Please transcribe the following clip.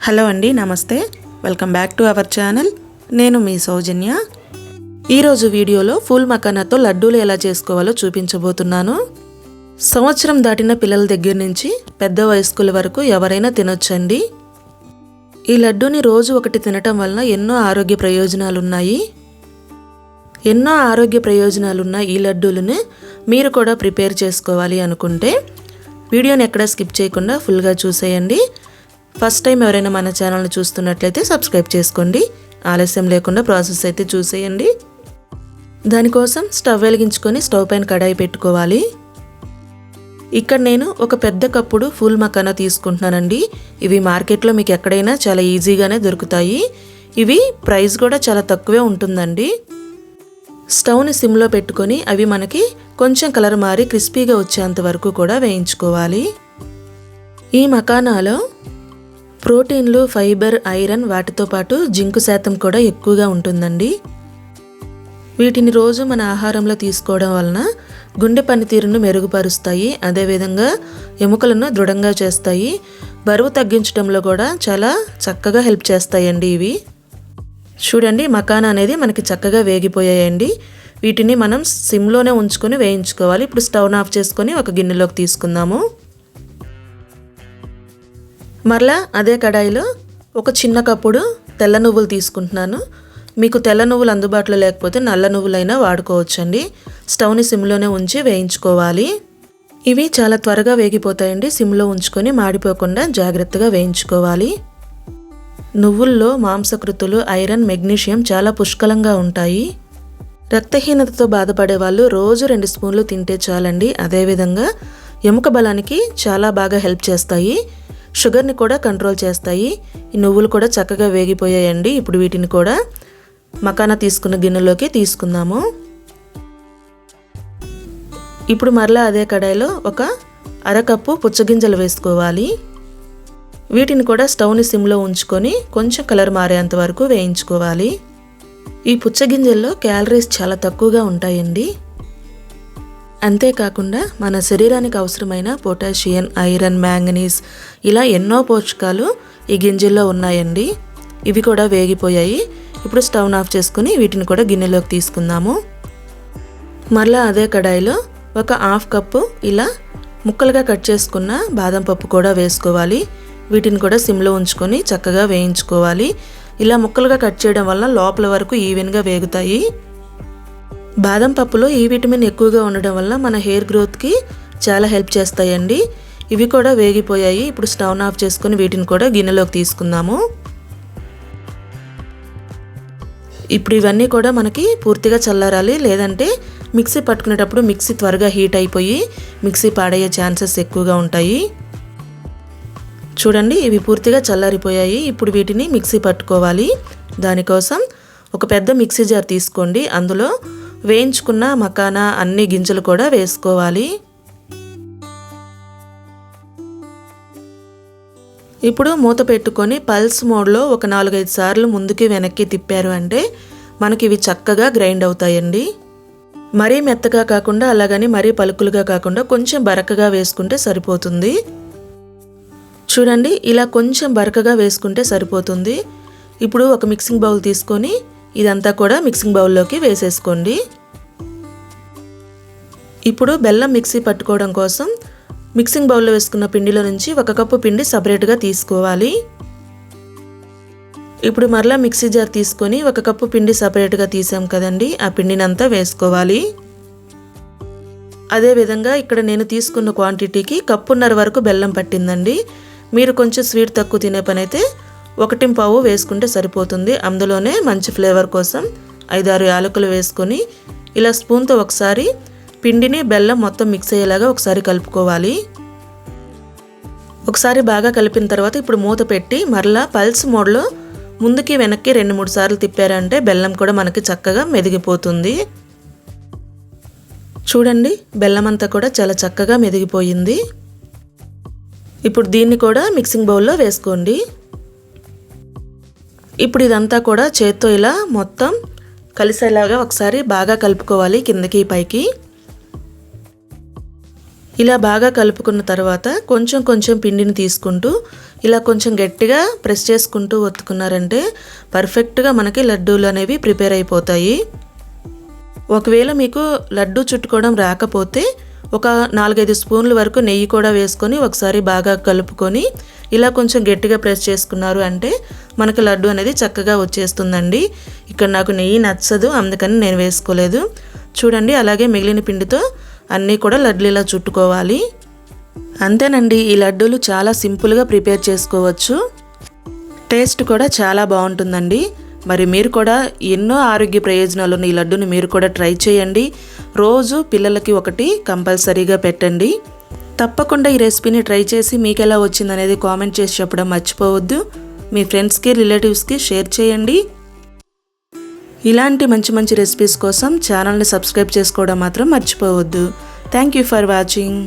Hello అండి, నమస్తే. Welcome back to our channel. నేను మీ సౌజన్య. ఈరోజు వీడియోలో ఫూల్ మకానాతో లడ్డూలు ఎలా చేసుకోవాలో చూపించబోతున్నాను. సంవత్సరం దాటిన పిల్లల దగ్గర నుంచి పెద్ద వయస్కుల వరకు ఎవరైనా తినొచ్చండి. ఈ లడ్డూని రోజు ఒకటి తినటం వలన ఎన్నో ఆరోగ్య ప్రయోజనాలున్నాయి. ఎన్నో ఆరోగ్య ప్రయోజనాలున్న ఈ లడ్డూలను మీరు కూడా ప్రిపేర్ చేసుకోవాలి అనుకుంటే వీడియోని ఎక్కడా స్కిప్ చేయకుండా ఫుల్గా చూసేయండి. ఫస్ట్ టైం ఎవరైనా మన ఛానల్ని చూస్తున్నట్లయితే సబ్స్క్రైబ్ చేసుకోండి. ఆలస్యం లేకుండా ప్రాసెస్ అయితే చూసేయండి. దానికోసం స్టవ్ వెలిగించుకొని స్టవ్ పైన కడాయి పెట్టుకోవాలి. ఇక్కడ నేను ఒక పెద్ద కప్పుడు ఫూల్ మకానా తీసుకుంటున్నానండి. ఇవి మార్కెట్లో మీకు ఎక్కడైనా చాలా ఈజీగానే దొరుకుతాయి. ఇవి ప్రైస్ కూడా చాలా తక్కువే ఉంటుందండి. స్టవ్ని సిమ్లో పెట్టుకొని అవి మనకి కొంచెం కలర్ మారి క్రిస్పీగా వచ్చేంత వరకు కూడా వేయించుకోవాలి. ఈ మకానాలో ప్రోటీన్లు, ఫైబర్, ఐరన్ వాటితో పాటు జింకు శాతం కూడా ఎక్కువగా ఉంటుందండి. వీటిని రోజు మన ఆహారంలో తీసుకోవడం వలన గుండె పనితీరును మెరుగుపరుస్తాయి. అదేవిధంగా ఎముకలను దృఢంగా చేస్తాయి. బరువు తగ్గించడంలో కూడా చాలా చక్కగా హెల్ప్ చేస్తాయండి ఇవి. చూడండి, మకానా అనేది మనకి చక్కగా వేగిపోయాయండి. వీటిని మనం సిమ్లోనే ఉంచుకొని వేయించుకోవాలి. ఇప్పుడు స్టవ్ను ఆఫ్ చేసుకొని ఒక గిన్నెలోకి తీసుకుందాము. మరలా అదే కడాయిలో ఒక చిన్న కప్పుడు తెల్ల నువ్వులు తీసుకుంటున్నాను. మీకు తెల్ల నువ్వులు అందుబాటులో లేకపోతే నల్ల నువ్వులైనా వాడుకోవచ్చండి. స్టవ్ని సిమ్లోనే ఉంచి వేయించుకోవాలి. ఇవి చాలా త్వరగా వేగిపోతాయండి. సిమ్లో ఉంచుకొని మాడిపోకుండా జాగ్రత్తగా వేయించుకోవాలి. నువ్వుల్లో మాంసకృతులు, ఐరన్, మెగ్నీషియం చాలా పుష్కలంగా ఉంటాయి. రక్తహీనతతో బాధపడే వాళ్ళు రోజు 2 స్పూన్లు తింటే చాలండి. అదేవిధంగా ఎముక బలానికి చాలా బాగా హెల్ప్ చేస్తాయి. షుగర్ని కూడా కంట్రోల్ చేస్తాయి. ఈ నువ్వులు కూడా చక్కగా వేగిపోయాయండి. ఇప్పుడు వీటిని కూడా మకానా తీసుకున్న గిన్నెలోకి తీసుకుందాము. ఇప్పుడు మరలా అదే కడాయిలో ఒక అరకప్పు పుచ్చగింజలు వేసుకోవాలి. వీటిని కూడా స్టవ్ని సిమ్లో ఉంచుకొని కొంచెం కలర్ మారేంత వరకు వేయించుకోవాలి. ఈ పుచ్చగింజల్లో క్యాలరీస్ చాలా తక్కువగా ఉంటాయండి. అంతేకాకుండా మన శరీరానికి అవసరమైన పొటాషియం, ఐరన్, మ్యాంగనీస్ ఇలా ఎన్నో పోషకాలు ఈ గింజల్లో ఉన్నాయండి. ఇవి కూడా వేగిపోయాయి. ఇప్పుడు స్టవ్ ఆఫ్ చేసుకుని వీటిని కూడా గిన్నెలోకి తీసుకుందాము. మరలా అదే కడాయిలో ఒక హాఫ్ కప్పు ఇలా ముక్కలుగా కట్ చేసుకున్న బాదం పప్పు కూడా వేసుకోవాలి. వీటిని కూడా సిమ్లో ఉంచుకొని చక్కగా వేయించుకోవాలి. ఇలా ముక్కలుగా కట్ చేయడం వలన లోపల వరకు ఈవెన్గా వేగుతాయి. బాదం పప్పులో ఈ విటమిన్ ఎక్కువగా ఉండడం వల్ల మన హెయిర్ గ్రోత్కి చాలా హెల్ప్ చేస్తాయండి. ఇవి కూడా వేగిపోయాయి. ఇప్పుడు స్టవ్ ఆఫ్ చేసుకుని వీటిని కూడా గిన్నెలోకి తీసుకుందాము. ఇప్పుడు ఇవన్నీ కూడా మనకి పూర్తిగా చల్లారాలి. లేదంటే మిక్సీ పట్టుకునేటప్పుడు మిక్సీ త్వరగా హీట్ అయిపోయి మిక్సీ పాడయ్యే ఛాన్సెస్ ఎక్కువగా ఉంటాయి. చూడండి, ఇవి పూర్తిగా చల్లారిపోయాయి. ఇప్పుడు వీటిని మిక్సీ పట్టుకోవాలి. దానికోసం ఒక పెద్ద మిక్సీ జార్ తీసుకోండి. అందులో వేయించుకున్న మకానా అన్ని గింజలు కూడా వేసుకోవాలి. ఇప్పుడు మూత పెట్టుకొని పల్స్ మోడ్లో ఒక 4-5 సార్లు ముందుకి వెనక్కి తిప్పారు అంటే మనకి ఇవి చక్కగా గ్రైండ్ అవుతాయండి. మరీ మెత్తగా కాకుండా అలాగని మరీ పలుకులుగా కాకుండా కొంచెం బరకగా వేసుకుంటే సరిపోతుంది. చూడండి, ఇలా కొంచెం బరకగా వేసుకుంటే సరిపోతుంది. ఇప్పుడు ఒక మిక్సింగ్ బౌల్ తీసుకొని ఇదంతా కూడా మిక్సింగ్ బౌల్లోకి వేసేసుకోండి. ఇప్పుడు బెల్లం మిక్సీ పట్టుకోవడం కోసం మిక్సింగ్ బౌల్లో వేసుకున్న పిండిలో నుంచి 1 కప్పు పిండి సపరేట్గా తీసుకోవాలి. ఇప్పుడు మరలా మిక్సీ జార్ తీసుకొని 1 కప్పు పిండి సపరేట్గా తీసాం కదండి, ఆ పిండిని అంతా వేసుకోవాలి. అదేవిధంగా ఇక్కడ నేను తీసుకున్న క్వాంటిటీకి 1.5 కప్పు వరకు బెల్లం పట్టిందండి. మీరు కొంచెం స్వీట్ తక్కువ తినే పని అయితే 1.5 వేసుకుంటే సరిపోతుంది. అందులోనే మంచి ఫ్లేవర్ కోసం 5-6 యాలకులు వేసుకొని ఇలా స్పూన్తో ఒకసారి పిండిని బెల్లం మొత్తం మిక్స్ అయ్యేలాగా ఒకసారి కలుపుకోవాలి. ఒకసారి బాగా కలిపిన తర్వాత ఇప్పుడు మూత పెట్టి మరలా పల్స్ మోడ్లో ముందుకి వెనక్కి 2-3 సార్లు తిప్పారంటే బెల్లం కూడా మనకి చక్కగా మెదిగిపోతుంది. చూడండి, బెల్లం అంతా కూడా చాలా చక్కగా మెదిగిపోయింది. ఇప్పుడు దీన్ని కూడా మిక్సింగ్ బౌల్లో వేసుకోండి. ఇప్పుడు ఇదంతా కూడా చేత్తో ఇలా మొత్తం కలిసేలాగా ఒకసారి బాగా కలుపుకోవాలి కిందకి పైకి. ఇలా బాగా కలుపుకున్న తర్వాత కొంచెం కొంచెం పిండిని తీసుకుంటూ ఇలా కొంచెం గట్టిగా ప్రెస్ చేసుకుంటూ ఒత్తుకున్నారంటే పర్ఫెక్ట్గా మనకి లడ్డూలు అనేవి ప్రిపేర్ అయిపోతాయి. ఒకవేళ మీకు లడ్డు చుట్టుకోవడం రాకపోతే ఒక 4-5 స్పూన్ల వరకు నెయ్యి కూడా వేసుకొని ఒకసారి బాగా కలుపుకొని ఇలా కొంచెం గట్టిగా ప్రెస్ చేసుకున్నారు అంటే మనకి లడ్డు అనేది చక్కగా వచ్చేస్తుందండి. ఇక్కడ నాకు నెయ్యి నచ్చదు, అందుకని నేను వేసుకోలేదు. చూడండి, అలాగే మిగిలిన పిండితో అన్నీ కూడా లడ్లు ఇలా చుట్టుకోవాలి. అంతేనండి, ఈ లడ్డూలు చాలా సింపుల్గా ప్రిపేర్ చేసుకోవచ్చు. టేస్ట్ కూడా చాలా బాగుంటుందండి. మరి మీరు కూడా ఎన్నో ఆరోగ్య ప్రయోజనాలు ఉన్న ఈ లడ్డూని మీరు కూడా ట్రై చేయండి. రోజు పిల్లలకి ఒకటి కంపల్సరీగా పెట్టండి. తప్పకుండా ఈ రెసిపీని ట్రై చేసి మీకు ఎలా వచ్చిందనేది కామెంట్ చేసి చెప్పడం మర్చిపోవద్దు. మీ ఫ్రెండ్స్కి, రిలేటివ్స్కి షేర్ చేయండి. ఇలాంటి మంచి మంచి రెసిపీస్ కోసం ఛానల్ని సబ్స్క్రైబ్ చేసుకోవడం మాత్రం మర్చిపోవద్దు. Thank you for watching.